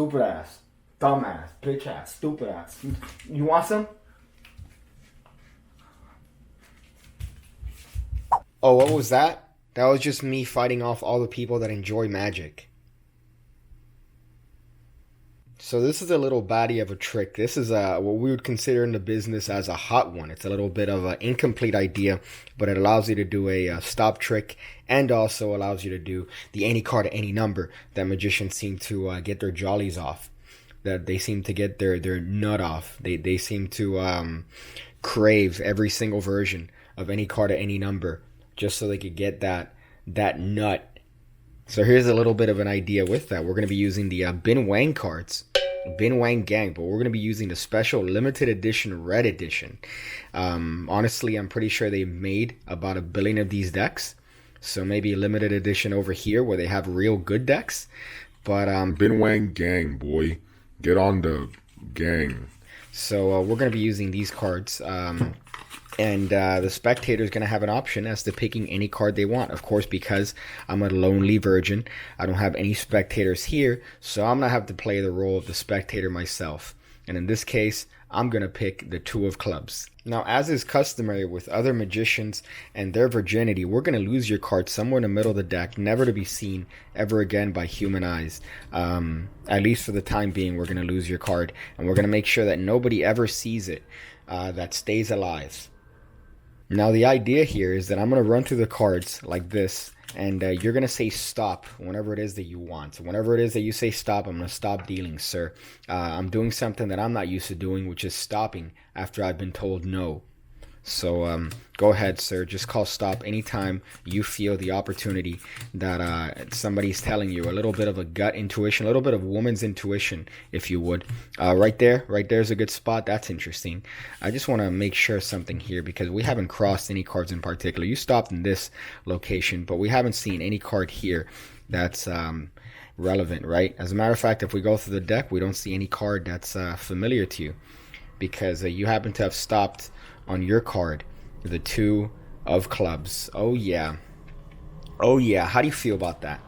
stupid ass, dumb ass, bitch ass, stupid ass. You want some? Oh, what was that? That was just me fighting off all the people that enjoy magic. So this is a little baddie of a trick. This is what we would consider in the business as a hot one. It's a little bit of an incomplete idea, but it allows you to do a stop trick and also allows you to do the any card at any number that magicians seem to get their jollies off. That they seem to get their nut off. They seem to crave every single version of any card at any number just so they could get that nut. So here's a little bit of an idea with that. We're going to be using the Bin Wang cards. Bin Wang Gang, but we're going to be using the special limited edition red edition. Honestly, I'm pretty sure they made about 1 billion of these decks, so maybe a limited edition over here where they have real good decks. But Bin Wang Gang, boy, get on the gang. So we're going to be using these cards. And the spectator is going to have an option as to picking any card they want. Of course, because I'm a lonely virgin, I don't have any spectators here, so I'm going to have to play the role of the spectator myself. And in this case, I'm going to pick the 2 of clubs. Now, as is customary with other magicians and their virginity, we're going to lose your card somewhere in the middle of the deck, never to be seen ever again by human eyes. At least for the time being, we're going to lose your card. And we're going to make sure that nobody ever sees it, that stays alive. Now the idea here is that I'm going to run through the cards like this, and you're going to say stop whenever it is that you want. So whenever it is that you say stop, I'm going to stop dealing, sir. I'm doing something that I'm not used to doing, which is stopping after I've been told no. So go ahead, sir. Just call stop anytime you feel the opportunity that somebody's telling you. A little bit of a gut intuition, a little bit of woman's intuition, if you would. Right there's a good spot. That's interesting. I just want to make sure of something here because we haven't crossed any cards in particular. You stopped in this location, but we haven't seen any card here that's relevant, right? As a matter of fact, if we go through the deck, we don't see any card that's familiar to you because you happen to have stopped on your card, the 2 of clubs. Oh yeah. Oh yeah. How do you feel about that?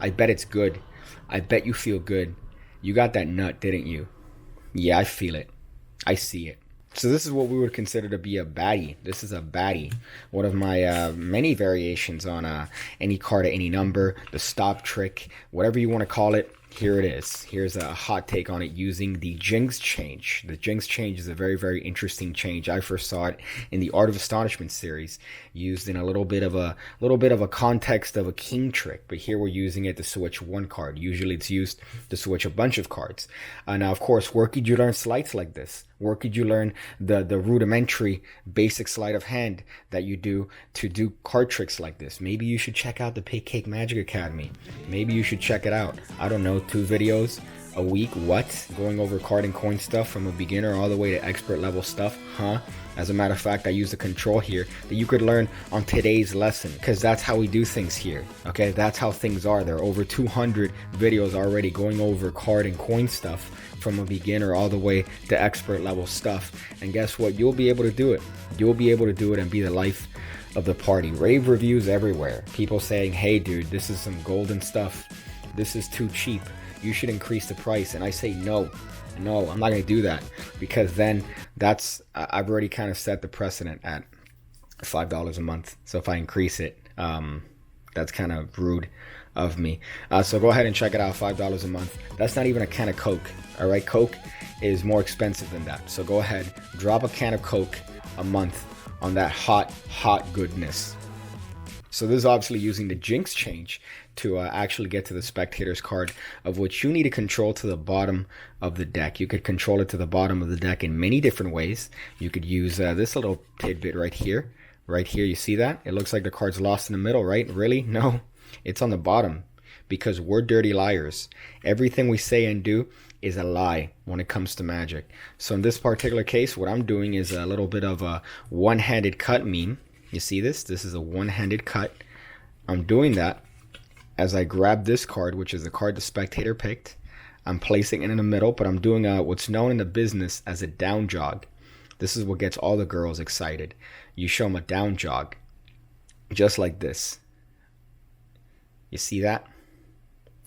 I bet it's good. I bet you feel good. You got that nut, didn't you? Yeah, I feel it. I see it. So this is what we would consider to be a baddie. This is a baddie. One of my many variations on any card at any number, the stop trick, whatever you want to call it. Here it is. Here's a hot take on it using the Jinxed change. The Jinxed change is a very, very interesting change. I first saw it in the Art of Astonishment series, used in a little bit of a context of a king trick. But here we're using it to switch 1 card. Usually it's used to switch a bunch of cards. Now, of course, where could you learn sleights like this? Where could you learn the rudimentary basic sleight of hand that you do to do card tricks like this? Maybe you should check out the Pigcake Magic Academy. Maybe you should check it out. I don't know, 2 videos a week, what? Going over card and coin stuff from a beginner all the way to expert level stuff, huh? As a matter of fact, I use a control here that you could learn on today's lesson because that's how we do things here, okay? That's how things are. There are over 200 videos already going over card and coin stuff from a beginner all the way to expert level stuff. And guess what? You'll be able to do it. You'll be able to do it and be the life of the party. Rave reviews everywhere. People saying, hey dude, this is some golden stuff. This is too cheap. You should increase the price. And I say, no, I'm not going to do that because then I've already kind of set the precedent at $5 a month. So if I increase it, that's kind of rude of me. So go ahead and check it out, $5 a month. That's not even a can of Coke. All right, Coke is more expensive than that. So go ahead, drop a can of Coke a month on that hot goodness. So this is obviously using the Jinx change to actually get to the spectator's card, of which you need to control to the bottom of the deck. You could control it to the bottom of the deck in many different ways. You could use this little tidbit right here. Right here, you see that? It looks like the card's lost in the middle, right? Really? No, it's on the bottom because we're dirty liars. Everything we say and do is a lie when it comes to magic. So in this particular case, what I'm doing is a little bit of a one-handed cut meme. You see this? This is a one-handed cut. I'm doing that as I grab this card, which is the card the spectator picked. I'm placing it in the middle, but I'm doing what's known in the business as a down jog. This is what gets all the girls excited. You show them a down jog, just like this. You see that?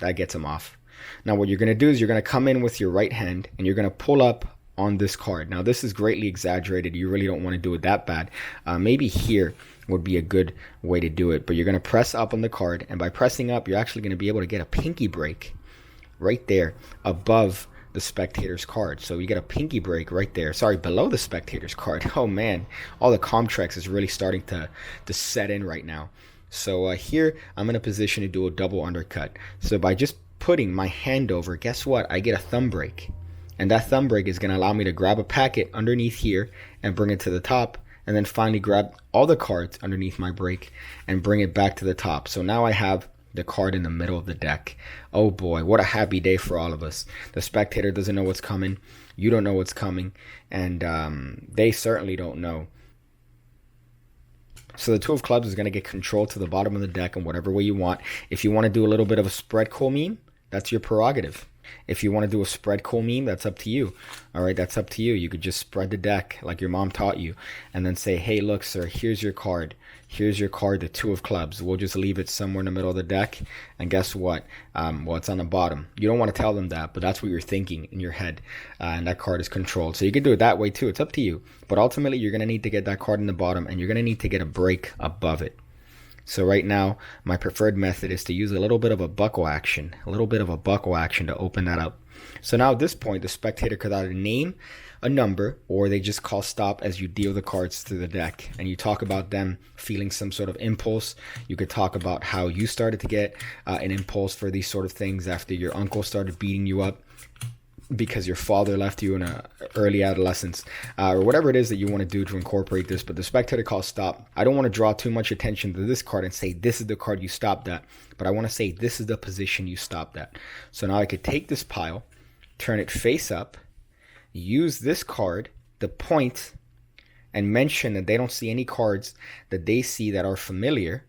That gets them off. Now what you're going to do is you're going to come in with your right hand and you're going to pull up on this card. Now this is greatly exaggerated. You really don't want to do it that bad. Maybe here would be a good way to do it, but you're going to press up on the card, and by pressing up, you're actually going to be able to get a pinky break right there above the spectator's card. So you get a pinky break right there. Sorry, below the spectator's card. Oh man, all the Comtrex is really starting to set in right now. So here I'm in a position to do a double undercut. So by just putting my hand over, guess what? I get a thumb break. And that thumb break is going to allow me to grab a packet underneath here and bring it to the top, and then finally grab all the cards underneath my break and bring it back to the top. So now I have the card in the middle of the deck. Oh boy, what a happy day for all of us. The spectator doesn't know what's coming. You don't know what's coming. And they certainly don't know. So the two of clubs is going to get control to the bottom of the deck in whatever way you want. If you want to do a little bit of a spread cool meme, that's your prerogative. If you want to do a spread cool meme, that's up to you. All right, that's up to you. You could just spread the deck like your mom taught you and then say, hey, look, sir, here's your card. Here's your card, the two of clubs. We'll just leave it somewhere in the middle of the deck. And guess what? Well, it's on the bottom. You don't want to tell them that, but that's what you're thinking in your head. And that card is controlled. So you can do it that way too. It's up to you. But ultimately, you're going to need to get that card in the bottom, and you're going to need to get a break above it. So right now, my preferred method is to use a little bit of a buckle action. A little bit of a buckle action to open that up. So now at this point, the spectator could either name a number, or they just call stop as you deal the cards through the deck. And you talk about them feeling some sort of impulse. You could talk about how you started to get an impulse for these sort of things after your uncle started beating you up because your father left you in a early adolescence, or whatever it is that you want to do to incorporate this. But the spectator calls stop. I don't want to draw too much attention to this card and say this is the card you stopped at, but I want to say this is the position you stopped at. So now I could take this pile, turn it face up, use this card to point and mention that they don't see any cards that they see that are familiar.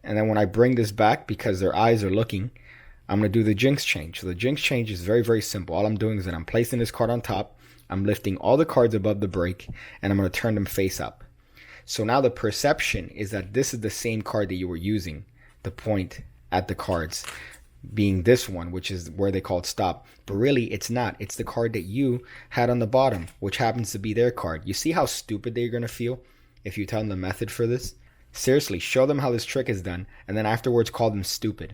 And then when I bring this back, because their eyes are looking, I'm going to do the jinx change. So the jinx change is very, very simple. All I'm doing is that I'm placing this card on top, I'm lifting all the cards above the break, and I'm going to turn them face up. So now the perception is that this is the same card that you were using to point at the cards, being this one, which is where they called stop. But really, it's not. It's the card that you had on the bottom, which happens to be their card. You see how stupid they're going to feel if you tell them the method for this? Seriously, show them how this trick is done, and then afterwards call them stupid.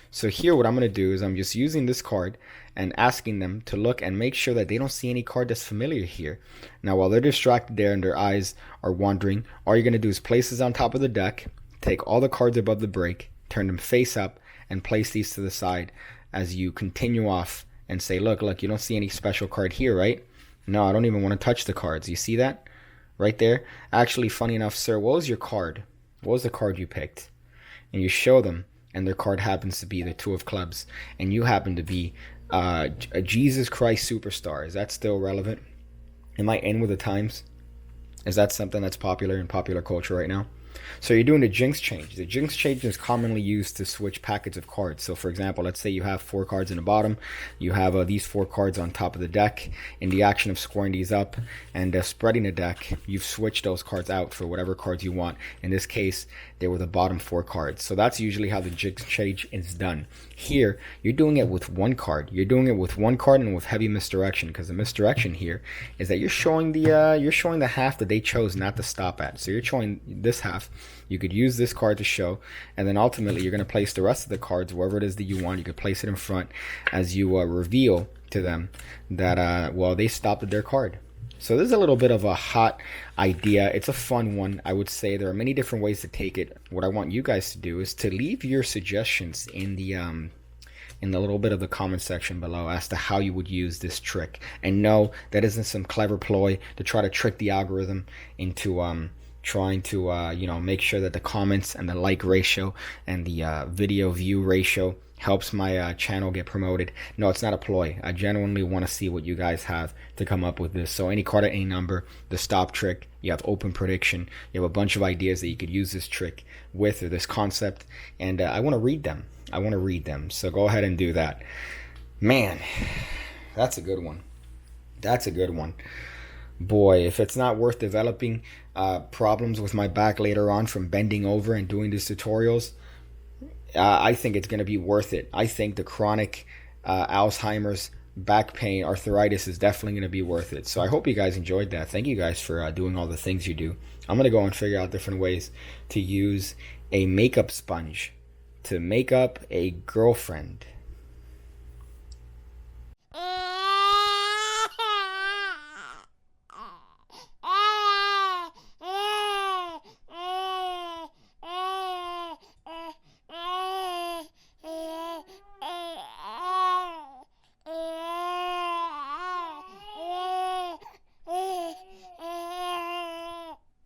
So here what I'm going to do is I'm just using this card and asking them to look and make sure that they don't see any card that's familiar here. Now while they're distracted there and their eyes are wandering, all you're going to do is place this on top of the deck, take all the cards above the break, turn them face up, and place these to the side as you continue off and say, look, you don't see any special card here, right? No, I don't even want to touch the cards. You see that? Right there? Actually, funny enough, sir, what was your card? What was the card you picked? And you show them, and their card happens to be the two of clubs, and you happen to be a Jesus Christ superstar. Is that still relevant? Am I in with the times? Is that something that's popular in popular culture right now? So you're doing the jinx change. The jinx change is commonly used to switch packets of cards. So for example, let's say you have 4 cards in the bottom. You have these 4 cards on top of the deck. In the action of squaring these up and spreading the deck, you've switched those cards out for whatever cards you want. In this case, they were the bottom 4 cards. So that's usually how the jinx change is done. Here, you're doing it with 1 card. You're doing it with 1 card and with heavy misdirection, because the misdirection here is that you're showing the half that they chose not to stop at. So you're showing this half. You could use this card to show, and then ultimately you're going to place the rest of the cards wherever it is that you want. You could place it in front as you reveal to them that, well, they stopped at their card. So this is a little bit of a hot idea. It's a fun one, I would say. There are many different ways to take it. What I want you guys to do is to leave your suggestions in the little bit of the comment section below as to how you would use this trick. And no, that isn't some clever ploy to try to trick the algorithm into trying to make sure that the comments and the like ratio and the video view ratio helps my channel get promoted. No, it's not a ploy. I genuinely want to see what you guys have to come up with this. So any card at any number, the stop trick, you have open prediction, you have a bunch of ideas that you could use this trick with, or this concept, and I want to read them. So go ahead and do that. Man, that's a good one. Boy, if it's not worth developing problems with my back later on from bending over and doing these tutorials, I think it's going to be worth it. I think the chronic Alzheimer's, back pain, arthritis is definitely going to be worth it. So I hope you guys enjoyed that. Thank you guys for doing all the things you do. I'm going to go and figure out different ways to use a makeup sponge to make up a girlfriend.